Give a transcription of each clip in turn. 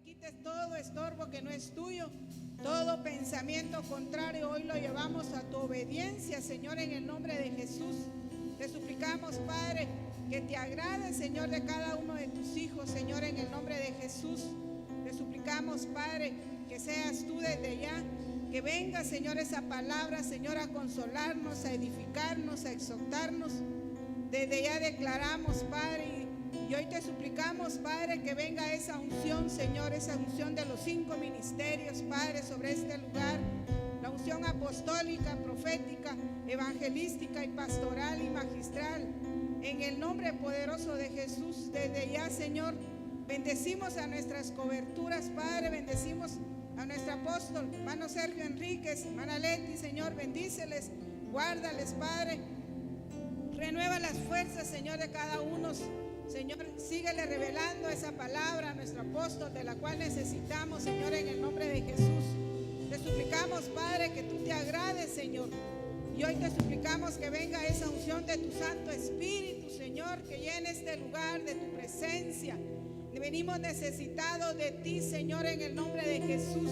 quites todo estorbo que no es tuyo, todo pensamiento contrario. Hoy lo llevamos a tu obediencia, Señor, en el nombre de Jesús. Te suplicamos, Padre, que te agrade, Señor, de cada uno de tus hijos, Señor, en el nombre de Jesús. Te suplicamos, Padre, que seas tú desde ya, que venga, Señor, esa palabra, Señor, a consolarnos, a edificarnos, a exhortarnos. Desde ya declaramos, Padre, y hoy te suplicamos, Padre, que venga esa unción, Señor, esa unción de los 5 ministerios, Padre, sobre este lugar. La unción apostólica, profética, evangelística y pastoral y magistral. En el nombre poderoso de Jesús, desde ya, Señor, bendecimos a nuestras coberturas, Padre, bendecimos a nuestro apóstol, hermano Sergio Enríquez, hermana Leti, Señor, bendíceles, guárdales, Padre. Renueva las fuerzas, Señor, de cada uno. Señor, síguele revelando esa palabra a nuestro apóstol, de la cual necesitamos, Señor, en el nombre de Jesús. Te suplicamos, Padre, que tú te agrades, Señor. Y hoy te suplicamos que venga esa unción de tu Santo Espíritu, Señor, que llene este lugar de tu presencia. Venimos necesitados de ti, Señor, en el nombre de Jesús.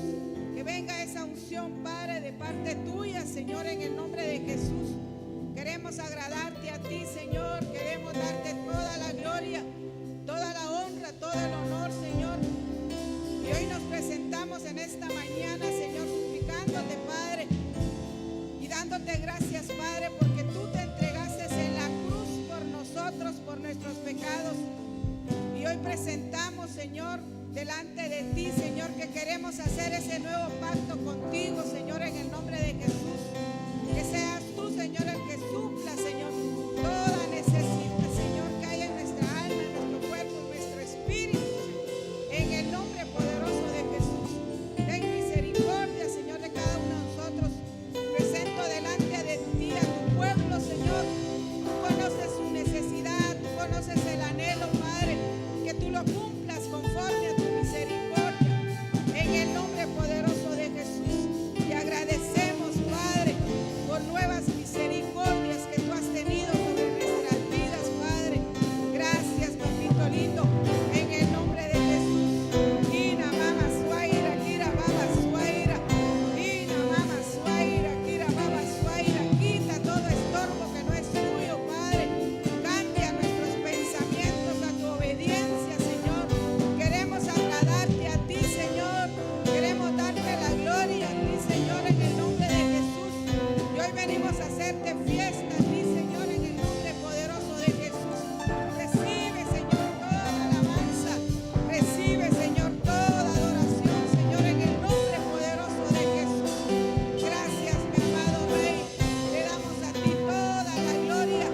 Que venga esa unción, Padre, de parte tuya, Señor, en el nombre de Jesús. Queremos agradarte a ti, Señor. Queremos darte toda la gloria, toda la honra, todo el honor, Señor. Y hoy nos presentamos en esta mañana, Señor, suplicándote, Padre, y dándote gracias, Padre, porque tú te entregaste en la cruz por nosotros, por nuestros pecados. Y hoy presentamos, Señor, delante de ti, Señor, que queremos hacer ese nuevo pacto contigo, Señor, en el nombre de Jesús. Que seas tú, Señor, el que supla, Señor, toda necesidad, Señor, que hay en nuestra alma, en nuestro cuerpo, en nuestro espíritu, en el nombre poderoso de Jesús. Ten misericordia, Señor, de cada uno de nosotros. Presento delante de ti a tu pueblo, Señor. Tú conoces su necesidad, tú conoces el anhelo, Padre, que tú lo cumplas conforme a tu misericordia, en el nombre poderoso de Jesús. Y agradecemos, Padre, por nuevas misericordias que tú has tenido sobre nuestras vidas, Padre. Gracias, papito lindo, en el nombre de Jesús. Ina mama suaira, kira baba suaira. Ina mama suaira, kira baba suaira. Quita todo estorbo que no es tuyo, Padre. Cambia nuestros pensamientos a tu obediencia, Señor. Queremos agradarte a ti, Señor. Queremos darte la gloria a ti, Señor, en el nombre de Jesús. Y hoy venimos a hacerte fiesta a ti, Señor, en el nombre poderoso de Jesús. Recibe, Señor, toda alabanza. Recibe, Señor, toda adoración, Señor, en el nombre poderoso de Jesús. Gracias, mi amado Rey. Le damos a ti toda la gloria,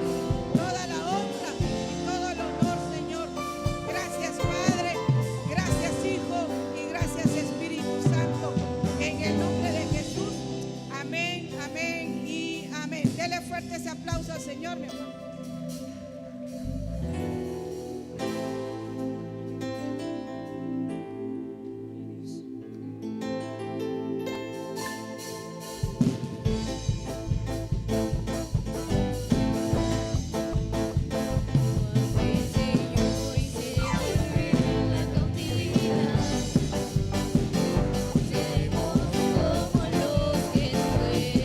toda la honra y todo el honor, Señor. Gracias, Padre. Gracias, Hijo. Y gracias, Espíritu Santo. En el nombre de Jesús. Amén, amén y amén. Dele fuerte ese aplauso al Señor, mi amor. Seremos como los que sueñan.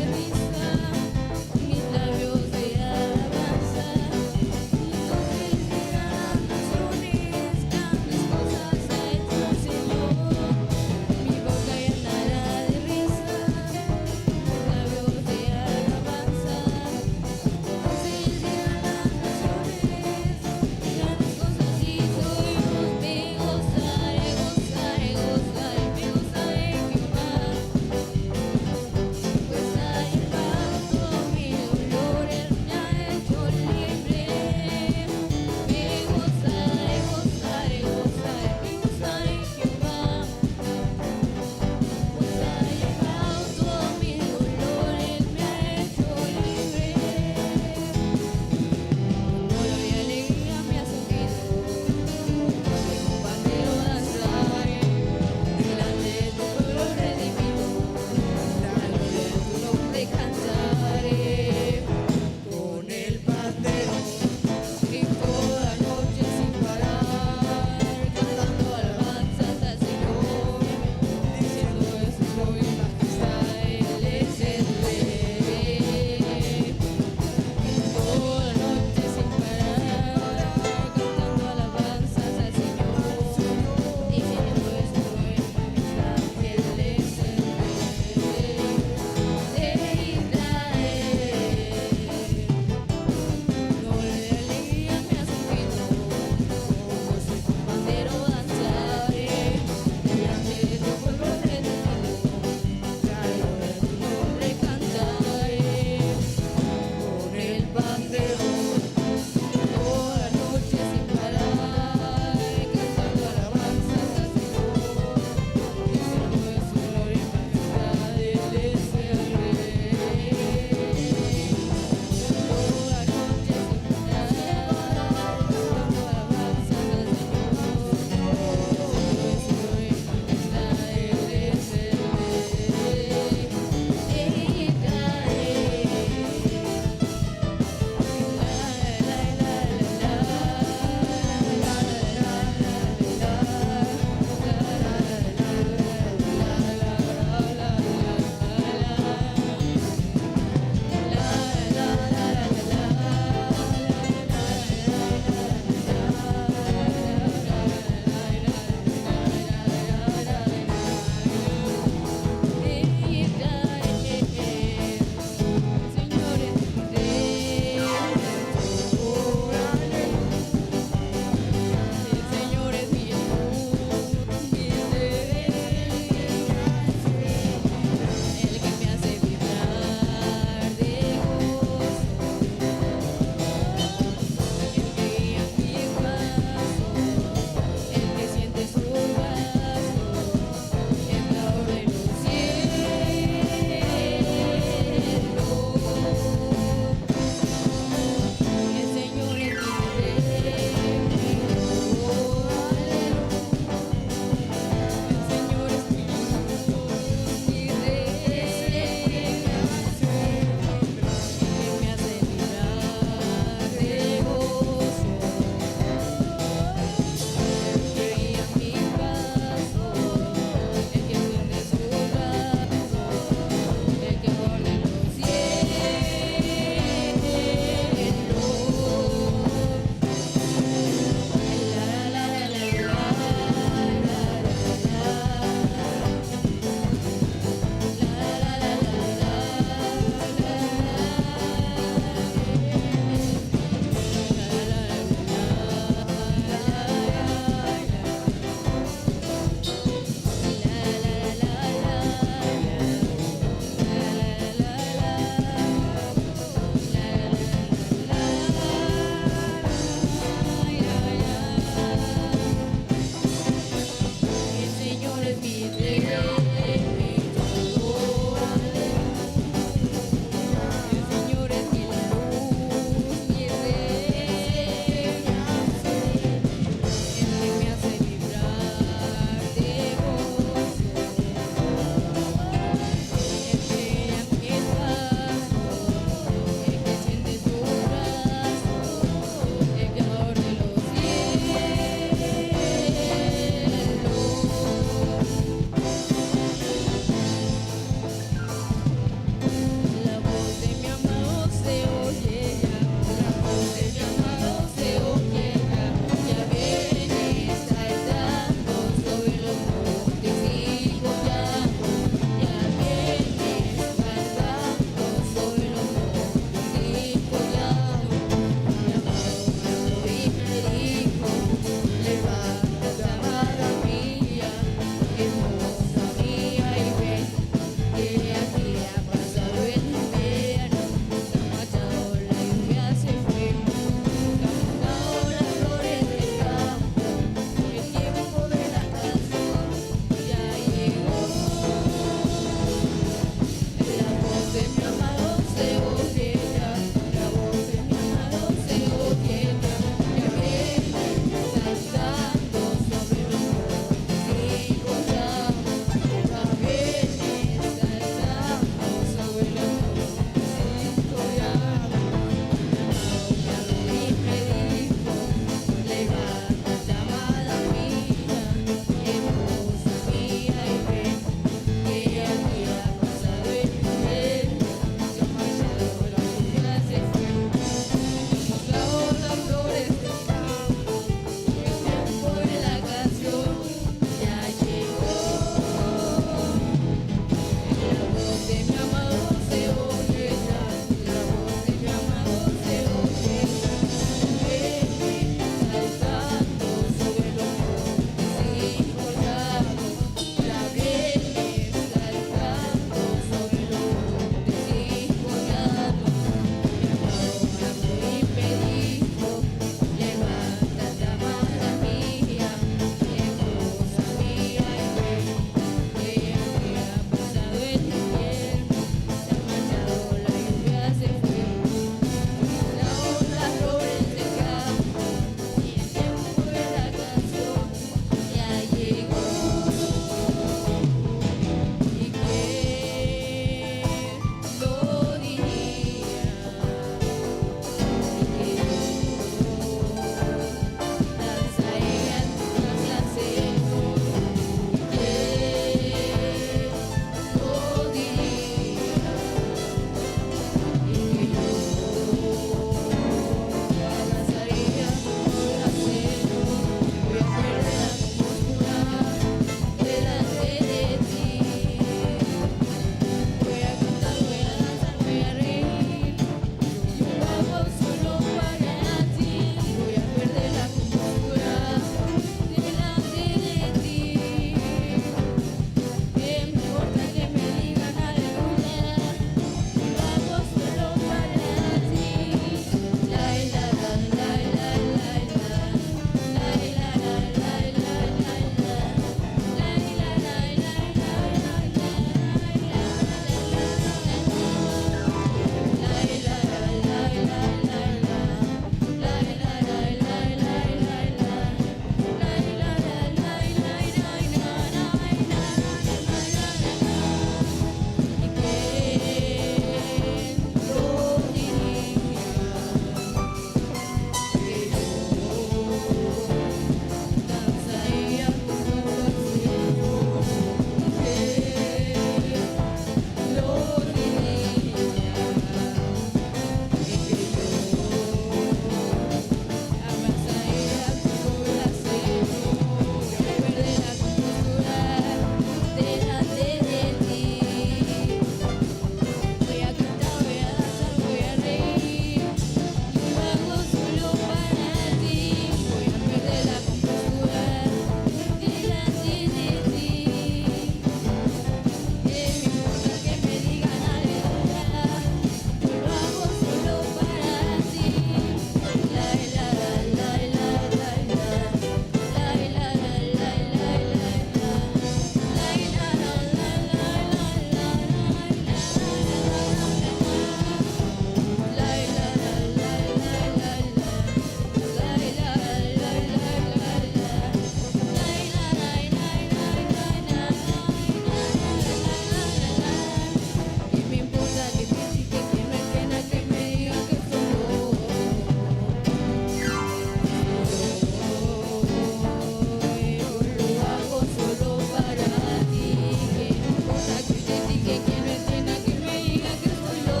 que quien no entienda que me diga que soy yo.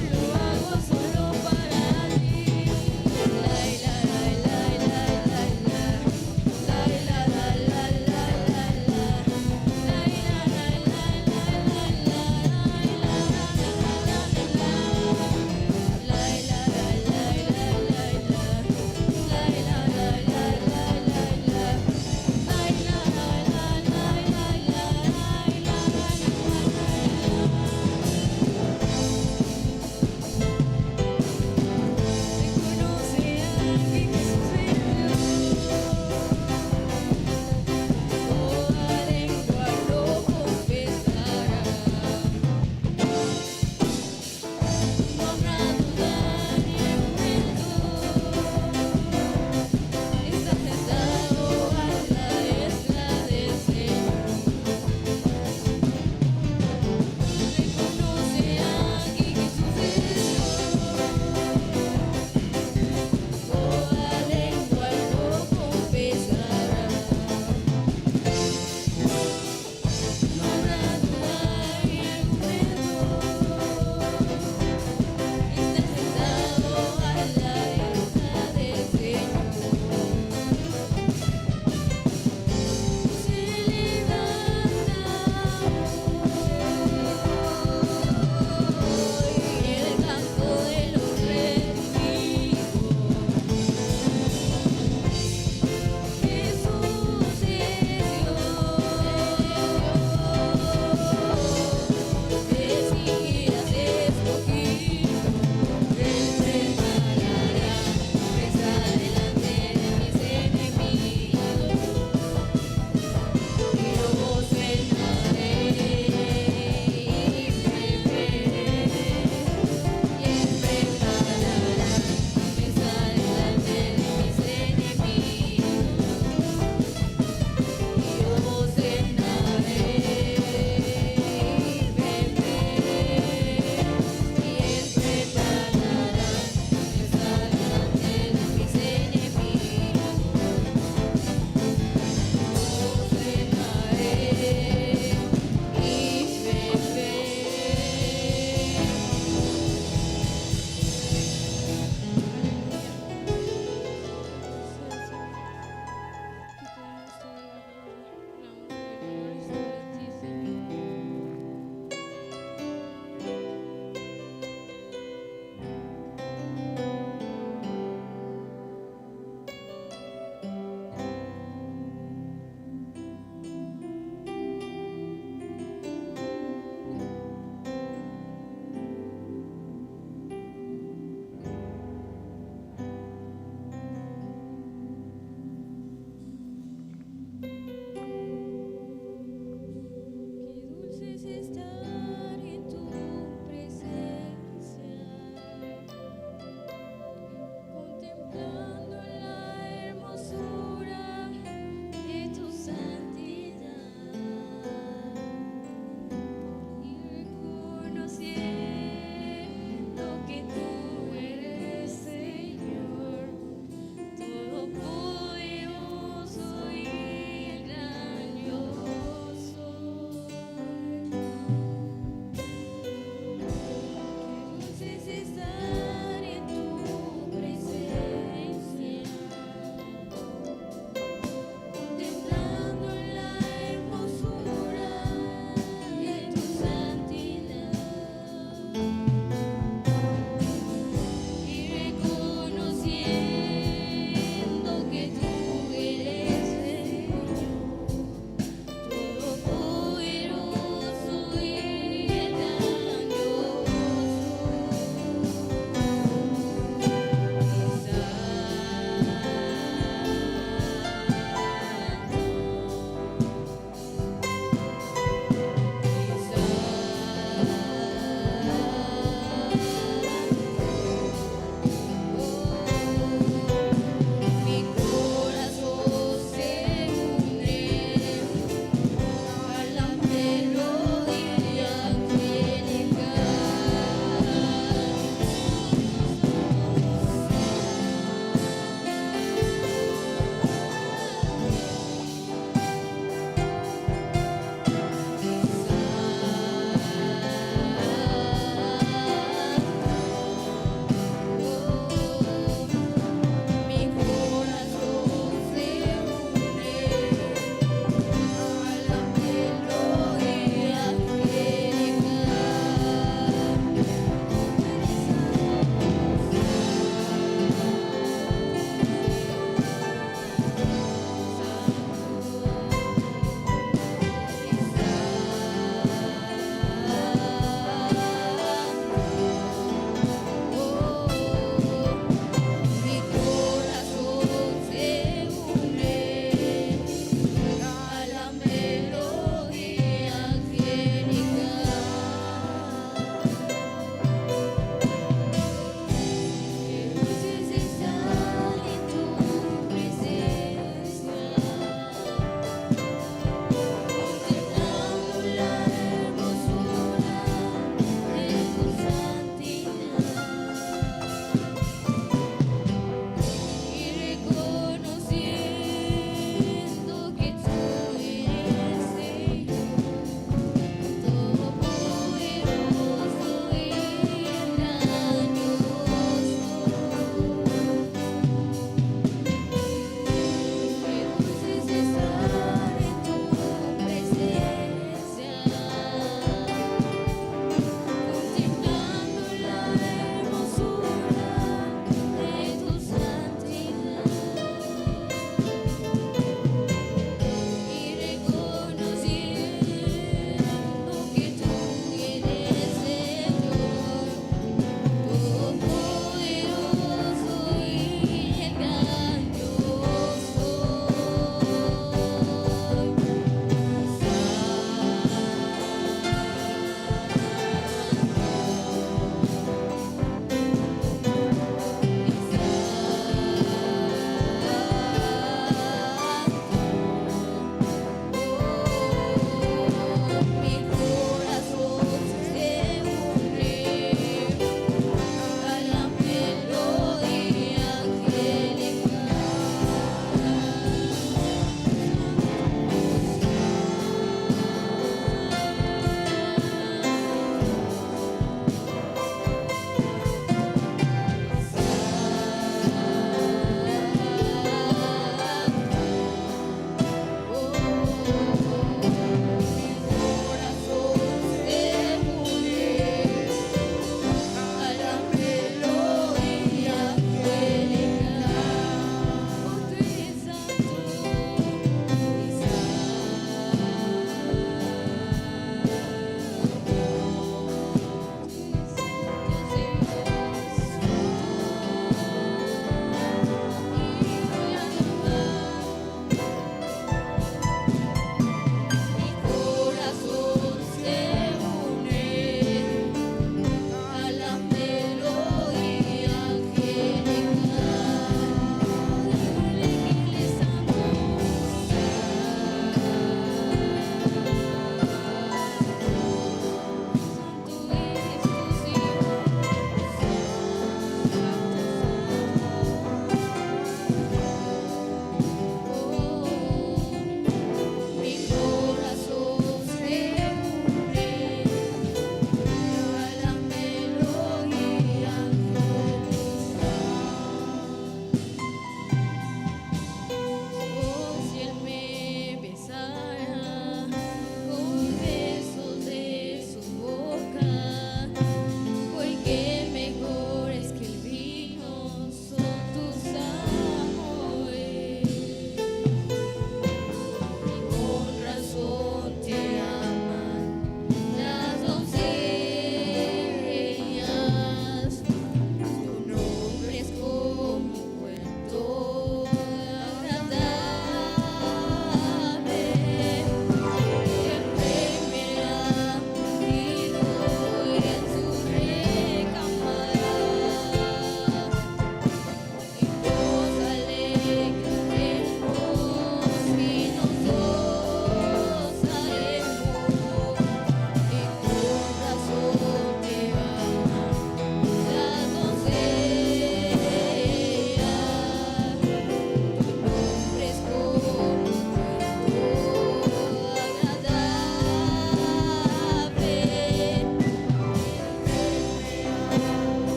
Yo lo hago solo para ti. La la la la la la la. La la la la la la la. La la la la la la la. La la la la la la. La la la la la la la.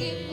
que